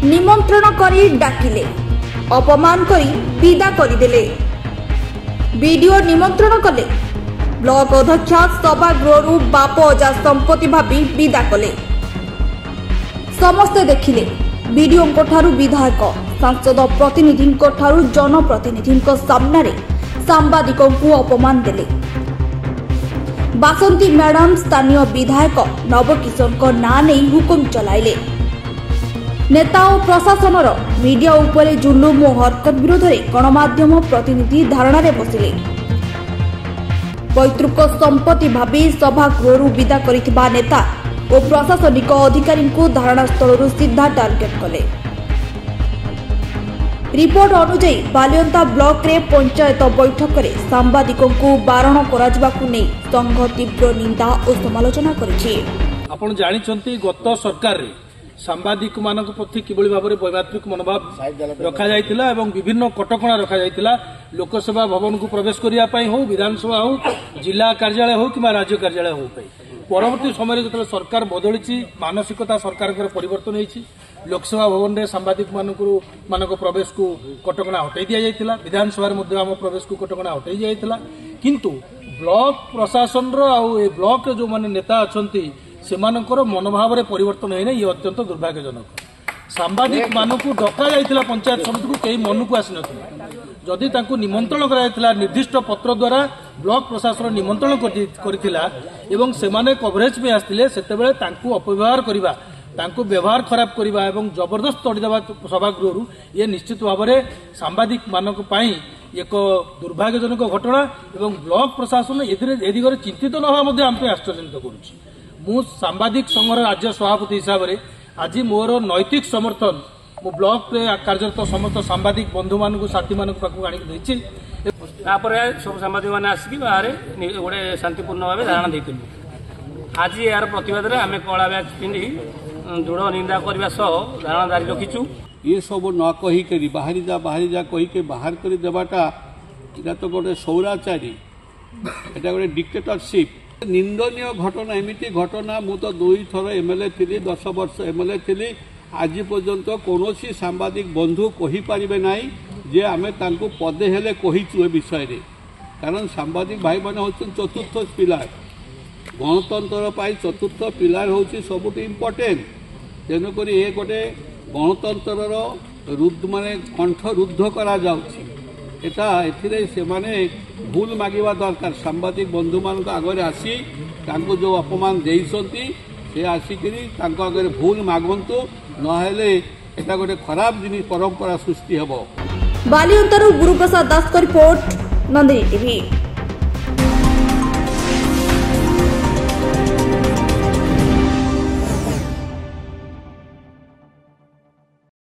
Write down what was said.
निमंत्रण करी डाकिले अपमान करी विदा करदेले वीडियो निमंत्रण कले ब्लॉक अध्यक्ष सभागृह बाप अजा संपत्ति भावी विदा कले समस्ते देखिले वीडियो विधायक सांसद प्रतिनिधि जनप्रतिनिधि सामने सांबादिकों को अपमान देले बासंती मैडम स्थानीय विधायक नवकिशोर को ना नहीं हुकुम चलाइले नेता और प्रशासन मीडिया उपरे जुलुम और हरकत विरोध में गणमाध्यम प्रतिनिधि धारणा बसिले पैतृक संपत्ति भावी सभागृह विदा करिथिबा नेता और प्रशासनिक अधिकारी को धारणा स्थल सीधा टार्गेट कले। रिपोर्ट अनुଯାयी बालियंता ब्लॉक रे पंचायत बैठक में सांबादिकों को बारण कराजिबाकु नै संघ तीव्र निंदा और समालोचना करिछि। आपण जानिचंती गत सरकार रे सांबादिक मानक प्रति किभଳି भाबरे वैमात्रिक मनोभाव रखा जायतिला एवं विभिन्न कटकणा रखा जायतिला लोकसभा भवन को प्रवेश करिया पई हो विधानसभा हो जिला कार्यालय हो कि राज्य कार्यालय हो पई परवर्ती समय जो सरकार बदली मानसिकता सरकार परिवर्तन होती लोकसभा भवन में सांबादिक मानक प्रवेश को कटकणा हटाई दि जाइथिला विधानसभा आम प्रवेश को कटकणा हटाई दि जाइथिला किंतु ब्लॉक प्रशासन ब्लॉक जो माने नेता अछंती सेमानकर मनोभाव में परिवर्तन होना ये अत्यंत दुर्भाग्यजनक सांबादिक मानक डका जाइथिला पंचायत समिति को कई मन को आसी नथिला जदि तांको निमंत्रण कराइथिला निर्दिष्ट पत्र द्वारा ब्लॉक प्रशासन निमंत्रण करथिला एवं सेमाने कवरेज में आस्तिले सेतेबेले तांको अपव्यवहार करिबा तांको व्यवहार खराब करिबा एवं जबरदस्त तोड़ीदेबा सभागृह ये निश्चित भाव में सांबादिक मानक पई एक दुर्भाग्यजनक घटना एवं ब्लॉक प्रशासन ए दिगरे चिंतित न होवा आम आश्चर्यजनक करुछि मु सांबादिक संघर राज्य सभापति हिसाब से आज मोर नैतिक समर्थन मु ब्लॉक कार्यरत समस्त सांबादिक बंधु मान साथी मान आनी सब सांबादिक मैंने आसिक बाहर गोटे शांतिपूर्ण भाव धारणा देती आज यार प्रतिवाद में आम कला बैच पिंधि दृढ़ निंदा करने धारणा जारी रखीचु ये सब न कहीकि बाहरी जा कहीके बाहर कर देवाटा इटा तो गोटे सौराचारी एटा गोटे डिक्टेटरशिप निंदनीय घटना एमती घटना मु तो 2 थर एमएलए थी 10 वर्ष एमएलए थी आज पर्यंत कौन सांबादिक बंधु कहीपर ना जे आम पदे हेले कहीचु ए विषय रे कारण सांबादिक भाई मैंने हूँ चतुर्थ पिलार गणतंत्र चतुर्थ पिलार हूँ सबुठ इम्पोर्टेंट तेणुक ये गोटे गणतंत्र माने कंठ रुद्ध करा जाउछि एटा एथिरे सेमाने भूल मागिबा दरकार सांबादिक बंधु मान आगे आसी जो अपमान देइसंती से आसिकरी आगे भूल मागंतु नहेले एटा गोटे खराब जिनिस परंपरा सृष्टि हेबो। बालियंतारू गुरुप्रसाद दास को रिपोर्ट नंदिनी टीवी।